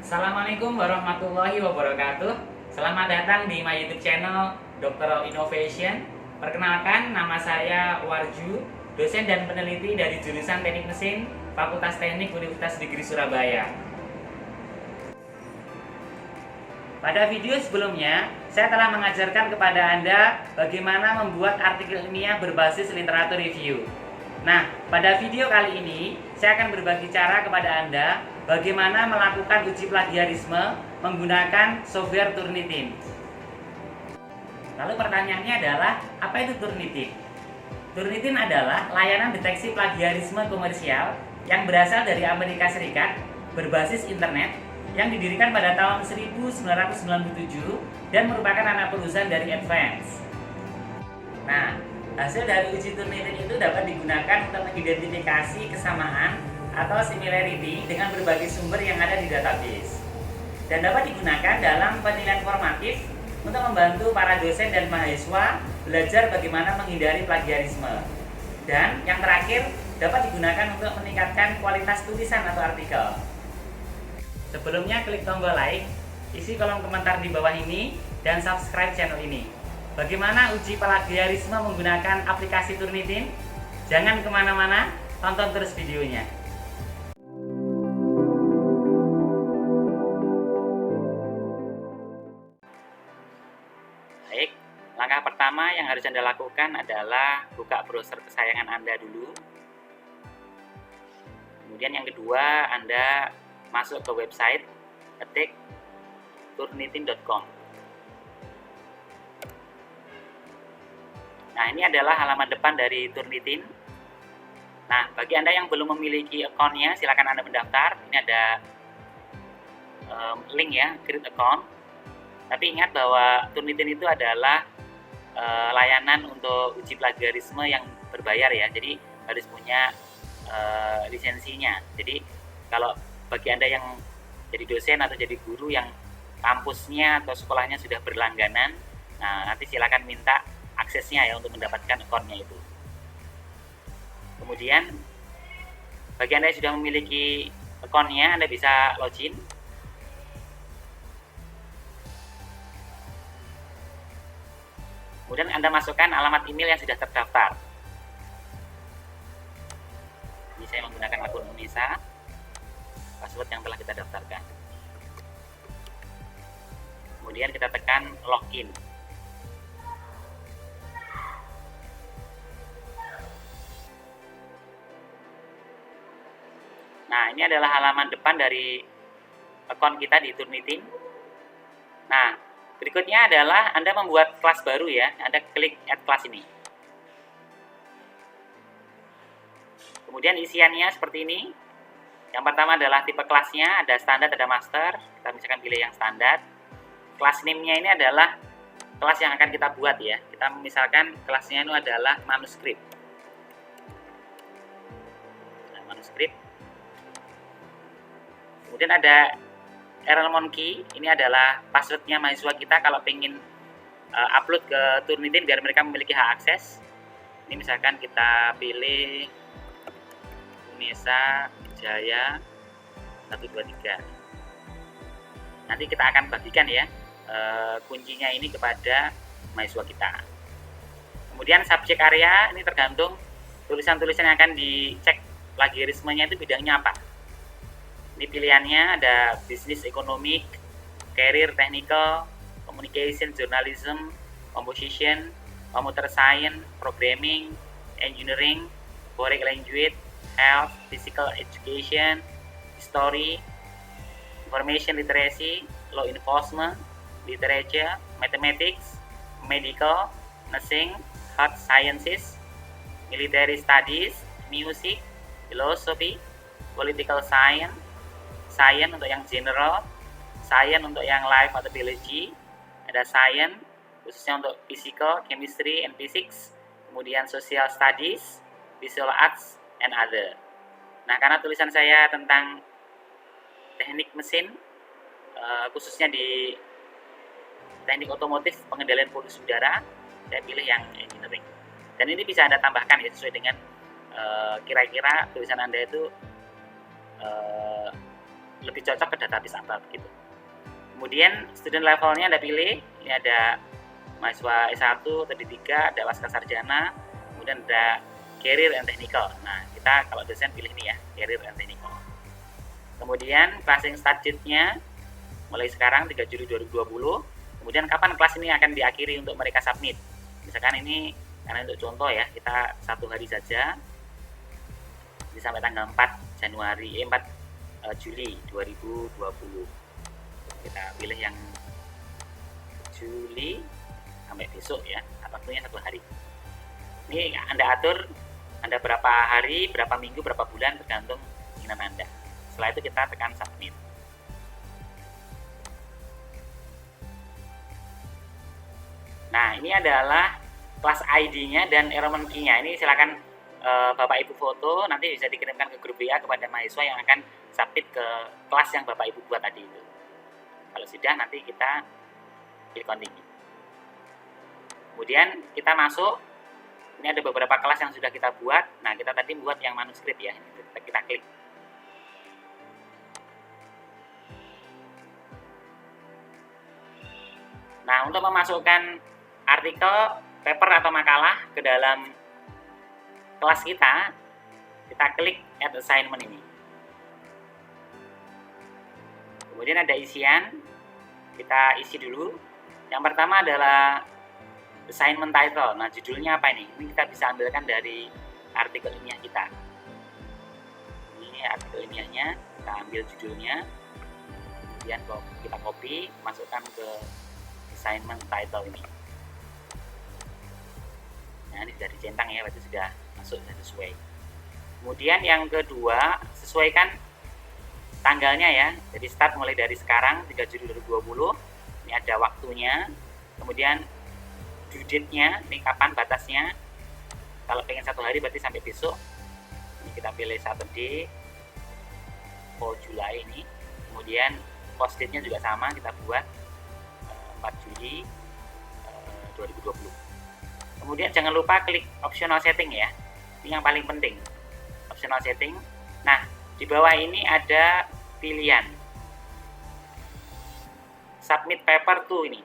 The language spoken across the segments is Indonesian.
Assalamualaikum warahmatullahi wabarakatuh. Selamat datang di my YouTube channel Doctoral Innovation. Perkenalkan, nama saya Warju, dosen dan peneliti dari jurusan Teknik Mesin Fakultas Teknik Universitas Negeri Surabaya. Pada video sebelumnya, saya telah mengajarkan kepada Anda bagaimana membuat artikel ilmiah berbasis literatur review. Nah, pada video kali ini, saya akan berbagi cara kepada Anda bagaimana melakukan uji plagiarisme menggunakan software Turnitin. Lalu pertanyaannya adalah, apa itu Turnitin? Turnitin adalah layanan deteksi plagiarisme komersial yang berasal dari Amerika Serikat, berbasis internet, yang didirikan pada tahun 1997 dan merupakan anak perusahaan dari Advance. Nah, hasil dari uji Turnitin itu dapat digunakan untuk mengidentifikasi kesamaan atau similarity dengan berbagai sumber yang ada di database, dan dapat digunakan dalam penilaian formatif untuk membantu para dosen dan mahasiswa belajar bagaimana menghindari plagiarisme. Dan yang terakhir, dapat digunakan untuk meningkatkan kualitas tulisan atau artikel. Sebelumnya klik tombol like, isi kolom komentar di bawah ini, dan subscribe channel ini. Bagaimana uji plagiarisme menggunakan aplikasi Turnitin? Jangan kemana-mana, tonton terus videonya. Baik, langkah pertama yang harus Anda lakukan adalah buka browser kesayangan Anda dulu. Kemudian yang kedua, Anda masuk ke website, ketik turnitin.com. Nah, ini adalah halaman depan dari Turnitin. Nah, bagi Anda yang belum memiliki akunnya, silakan Anda mendaftar. Ini ada link ya, create account. Tapi ingat bahwa Turnitin itu adalah layanan untuk uji plagiarisme yang berbayar ya. Jadi harus punya lisensinya. Jadi kalau bagi Anda yang jadi dosen atau jadi guru yang kampusnya atau sekolahnya sudah berlangganan, nah nanti silakan minta aksesnya ya untuk mendapatkan akunnya itu. Kemudian bagi Anda yang sudah memiliki akunnya, Anda bisa login. Kemudian Anda masukkan alamat email yang sudah terdaftar. Ini saya menggunakan akun Unesa, password yang telah kita daftarkan. Kemudian kita tekan login. Nah, ini adalah halaman depan dari akun kita di Turnitin. Nah, berikutnya adalah Anda membuat kelas baru ya. Anda klik add class ini. Kemudian isiannya seperti ini. Yang pertama adalah tipe kelasnya, ada standar, ada master. Kita misalkan pilih yang standar. Kelas name-nya ini adalah kelas yang akan kita buat ya. Kita misalkan kelasnya itu adalah manuskrip. Nah, manuskrip. Kemudian ada Errormon Key, ini adalah passwordnya mahasiswa kita kalau pengen upload ke Turnitin biar mereka memiliki hak akses. Ini misalkan kita pilih Unesa Jaya 123. Nanti kita akan bagikan ya kuncinya ini kepada mahasiswa kita. Kemudian subjek area, ini tergantung tulisan-tulisan yang akan dicek plagiarismenya itu bidangnya apa. Ini pilihannya ada bisnis, economic, career, technical, communication, journalism, composition, computer science, programming, engineering, foreign language, health, physical education, history, information literacy, law enforcement, literature, mathematics, medical, nursing, health sciences, military studies, music, philosophy, political science, science untuk yang general, science untuk yang life atau biology, ada science khususnya untuk physical, chemistry, and physics, kemudian social studies, visual arts, and other. Nah, karena tulisan saya tentang teknik mesin, khususnya di teknik otomotif pengendalian polusi udara, saya pilih yang engineering. Dan ini bisa Anda tambahkan ya sesuai dengan kira-kira tulisan Anda itu lebih cocok ke database apa begitu. Kemudian student levelnya Anda pilih, ini ada mahasiswa S1 atau D3, ada pasca sarjana, kemudian ada career and technical. Nah, kita kalau dosen pilih ini ya, career and technical. Kemudian closing start date-nya mulai sekarang 3 Juli 2020. Kemudian kapan kelas ini akan diakhiri untuk mereka submit. Misalkan ini karena untuk contoh ya, kita 1 hari saja, ini sampai tanggal 4 Juli 2020. Kita pilih yang Juli sampai besok ya, waktunya 1 hari. Ini Anda atur Anda berapa hari, berapa minggu, berapa bulan, tergantung keinginan Anda. Setelah itu kita tekan submit. Nah, ini adalah kelas ID-nya dan enrollment key-nya. Ini silakan Bapak Ibu foto, nanti bisa dikirimkan ke grup WA kepada mahasiswa yang akan submit ke kelas yang Bapak Ibu buat tadi itu. Kalau sudah, nanti kita klik continue. Kemudian kita masuk. Ini ada beberapa kelas yang sudah kita buat. Nah, kita tadi buat yang manuskrip ya. Kita klik. Nah, untuk memasukkan artikel, paper atau makalah ke dalam kelas kita klik add assignment ini. Kemudian ada isian, kita isi dulu. Yang pertama adalah assignment title. Nah, judulnya apa ini? Ini kita bisa ambilkan dari artikel ilmiah kita. Ini artikel ilmiahnya, kita ambil judulnya, kemudian kita copy, masukkan ke assignment title ini. Nah, ini sudah dicentang ya, berarti sudah masuk, sudah sesuai. Kemudian yang kedua, sesuaikan tanggalnya ya. Jadi start mulai dari sekarang 3 Juli 2020. Ini ada waktunya. Kemudian due date-nya, ini kapan batasnya. Kalau pengen 1 hari berarti sampai besok. Ini kita pilih Saturday 4 Juli ini. Kemudian post date-nya juga sama, kita buat 4 Juli 2020. Kemudian jangan lupa klik optional setting ya. Ini yang paling penting. Optional setting. Nah, di bawah ini ada pilihan submit paper to ini.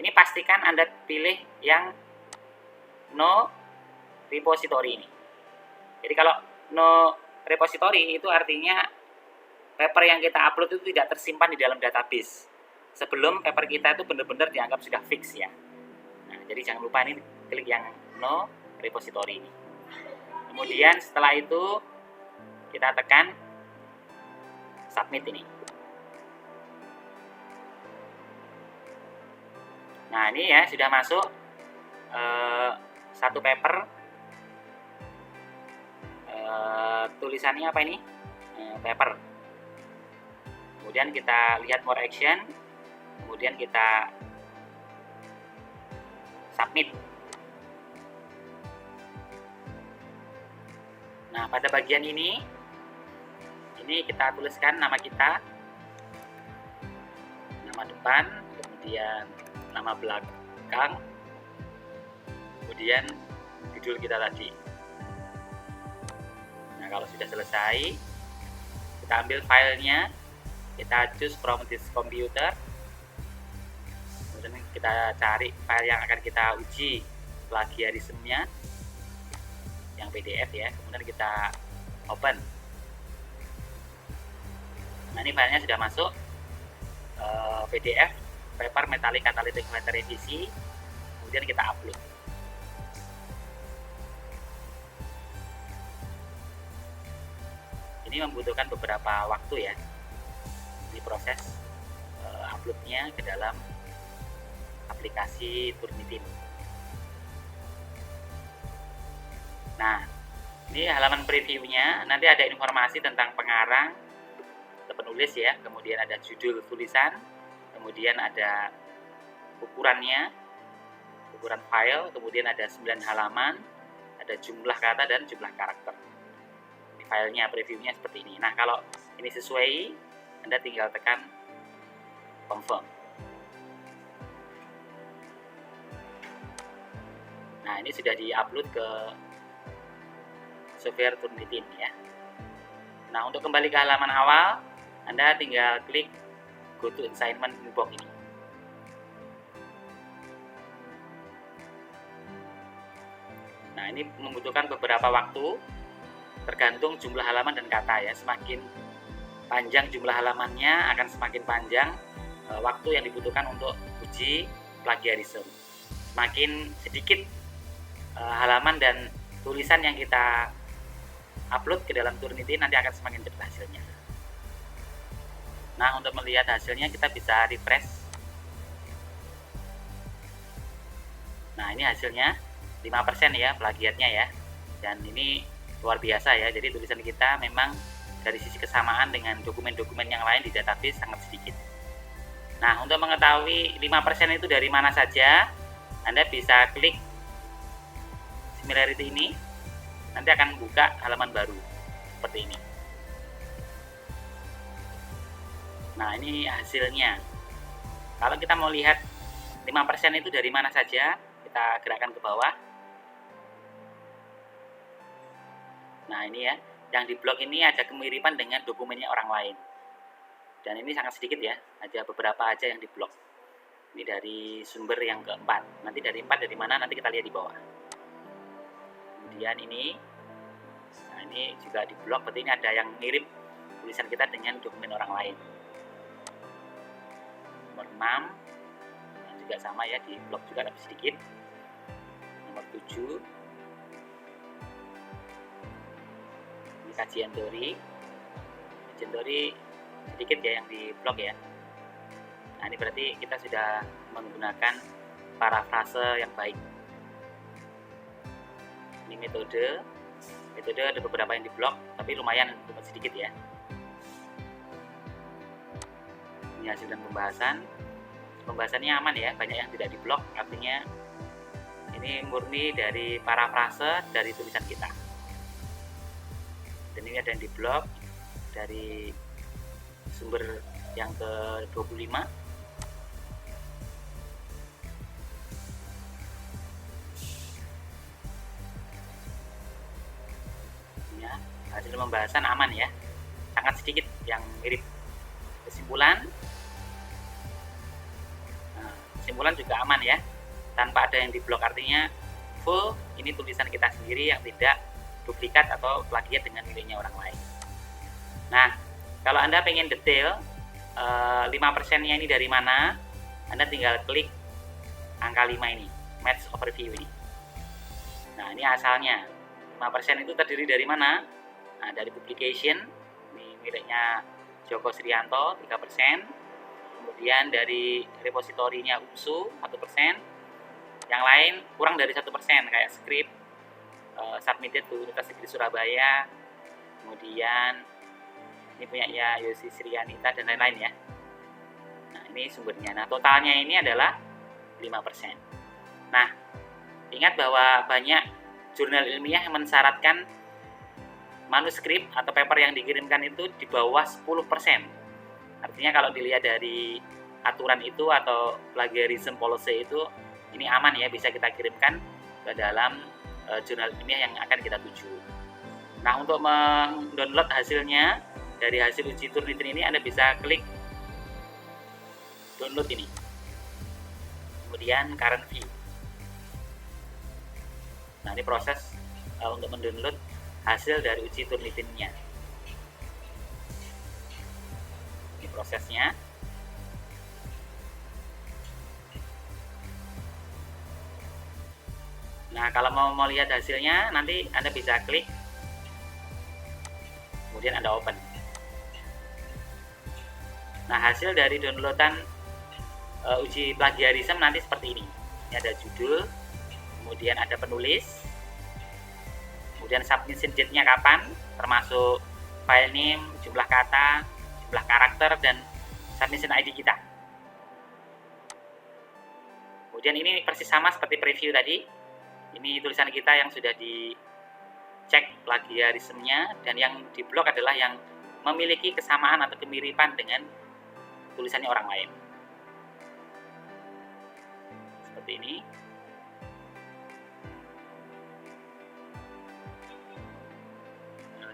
Ini pastikan Anda pilih yang no repository ini. Jadi kalau no repository itu artinya paper yang kita upload itu tidak tersimpan di dalam database sebelum paper kita itu benar-benar dianggap sudah fix ya. Nah, jadi jangan lupa ini klik yang no repository ini. Kemudian setelah itu kita tekan submit ini. Nah, ini ya sudah masuk 1 paper. Tulisannya apa ini? Paper. Kemudian kita lihat more action. Kemudian kita submit. Nah, pada bagian ini kita tuliskan nama kita, nama depan, kemudian nama belakang, kemudian judul kita tadi. Nah, kalau sudah selesai, kita ambil filenya, kita choose from this computer, kemudian kita cari file yang akan kita uji plagiarismenya, yang PDF ya, kemudian kita open. Nah, ini filenya sudah masuk, PDF paper metallic catalytic filter revisi, kemudian kita upload. Ini membutuhkan beberapa waktu ya, di proses uploadnya ke dalam aplikasi Turnitin. Nah, ini halaman previewnya, nanti ada informasi tentang pengarang atau penulis ya, kemudian ada judul tulisan, kemudian ada ukurannya, ukuran file, kemudian ada 9 halaman, ada jumlah kata dan jumlah karakter. Ini filenya, previewnya seperti ini. Nah, kalau ini sesuai, Anda tinggal tekan confirm. Nah, ini sudah di-upload ke software Turnitin ya. Nah, untuk kembali ke halaman awal, Anda tinggal klik go to assignment inbox ini. Nah, ini membutuhkan beberapa waktu, tergantung jumlah halaman dan kata ya. Semakin panjang jumlah halamannya, akan semakin panjang waktu yang dibutuhkan untuk uji plagiarisme. Semakin sedikit halaman dan tulisan yang kita upload ke dalam Turnitin, nanti akan semakin cepat hasilnya. Nah, untuk melihat hasilnya kita bisa refresh. Nah, ini hasilnya 5% ya plagiatnya ya. Dan ini luar biasa ya. Jadi tulisan kita memang dari sisi kesamaan dengan dokumen-dokumen yang lain di database sangat sedikit. Nah, untuk mengetahui 5% itu dari mana saja, Anda bisa klik similarity ini. Nanti akan buka halaman baru seperti ini. Nah, ini hasilnya. Kalau kita mau lihat 5% itu dari mana saja, kita gerakkan ke bawah. Nah, ini ya, yang di blog ini ada kemiripan dengan dokumennya orang lain. Dan ini sangat sedikit ya, ada beberapa aja yang di blog. Ini dari sumber yang keempat. Nanti dari 4 dari mana, nanti kita lihat di bawah. Kemudian ini, nah ini juga di blog, berarti ini ada yang mirip tulisan kita dengan dokumen orang lain. Nomor 6, yang juga sama ya, di blog juga lebih sedikit. Nomor 7, ini kajian teori sedikit ya yang di blog ya. Nah, ini berarti kita sudah menggunakan parafrase yang baik. Ini metode ada beberapa yang di blog, tapi lumayan sedikit ya. Ini hasil dan pembahasannya aman ya, banyak yang tidak di blog, artinya ini murni dari parafrase dari tulisan kita. Dan ini ada yang di blog dari sumber yang ke-25. Ya, hasil pembahasan aman ya, sangat sedikit yang mirip. Kesimpulan juga aman ya, tanpa ada yang di blog, artinya full ini tulisan kita sendiri yang tidak duplikat atau plagiat dengan miliknya orang lain. Nah, kalau Anda pengen detail 5%-nya ini dari mana, Anda tinggal klik angka 5 ini, match overview ini. Nah, ini asalnya 5% itu terdiri dari mana? Nah, dari publication, ini miliknya Joko Srianto 3%. Kemudian dari repositorinya UPSU 1%, yang lain kurang dari 1%, kayak script submitted to Universitas Negeri Surabaya, kemudian ini punyanya Yosi Srianita dan lain-lain ya. Nah, ini sumbernya. Nah, totalnya ini adalah 5%. Nah, ingat bahwa banyak jurnal ilmiah yang mensyaratkan manuskrip atau paper yang dikirimkan itu di bawah 10%. Artinya kalau dilihat dari aturan itu atau plagiarism policy itu, ini aman ya, bisa kita kirimkan ke dalam jurnal ilmiah yang akan kita tuju. Nah, untuk mendownload hasilnya dari hasil uji Turnitin ini, Anda bisa klik download ini. Kemudian current view. Nah, ini proses untuk mendownload hasil dari uji Turnitinnya. Prosesnya. Nah, kalau mau lihat hasilnya, nanti Anda bisa klik, kemudian Anda open. Nah, hasil dari downloadan uji plagiarisme nanti seperti ini. Ini ada judul, kemudian ada penulis, kemudian submission date-nya kapan, termasuk file name, jumlah kata, jumlah karakter, dan submission ID kita. Kemudian ini persis sama seperti preview tadi. Ini tulisan kita yang sudah dicek plagiarismenya, dan yang di blog adalah yang memiliki kesamaan atau kemiripan dengan tulisannya orang lain. Seperti ini.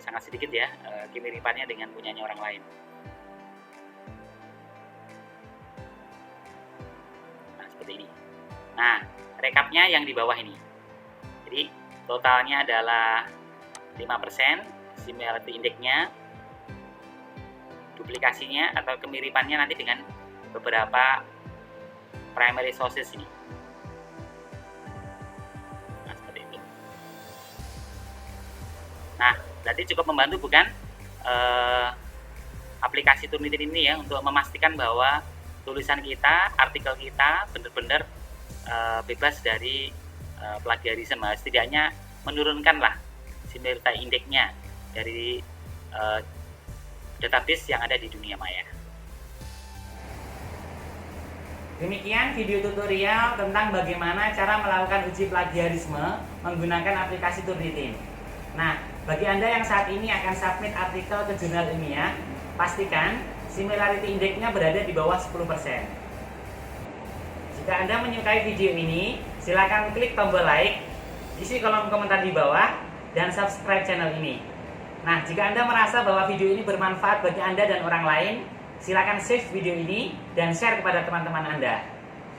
Sangat sedikit ya kemiripannya dengan punyanya orang lain. seperti ini. Nah, rekapnya yang di bawah ini. Jadi totalnya adalah 5%, similarity index-nya, duplikasinya atau kemiripannya nanti dengan beberapa primary sources ini. Nah, seperti itu. Nah, berarti cukup membantu bukan aplikasi Turnitin ini ya, untuk memastikan bahwa tulisan kita, artikel kita benar-benar bebas dari plagiarisme. Setidaknya menurunkanlah similarity index-nya dari database yang ada di dunia maya. Demikian video tutorial tentang bagaimana cara melakukan uji plagiarisme menggunakan aplikasi Turnitin. Nah, bagi Anda yang saat ini akan submit artikel ke jurnal ilmiah, pastikan similarity index-nya berada di bawah 10%. Jika Anda menyukai video ini, silakan klik tombol like, isi kolom komentar di bawah, dan subscribe channel ini. Nah, jika Anda merasa bahwa video ini bermanfaat bagi Anda dan orang lain, silakan save video ini dan share kepada teman-teman Anda.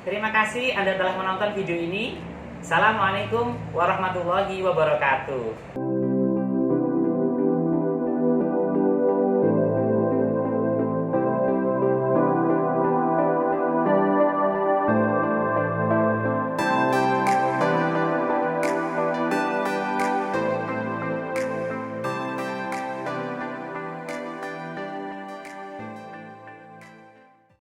Terima kasih Anda telah menonton video ini. Assalamualaikum warahmatullahi wabarakatuh.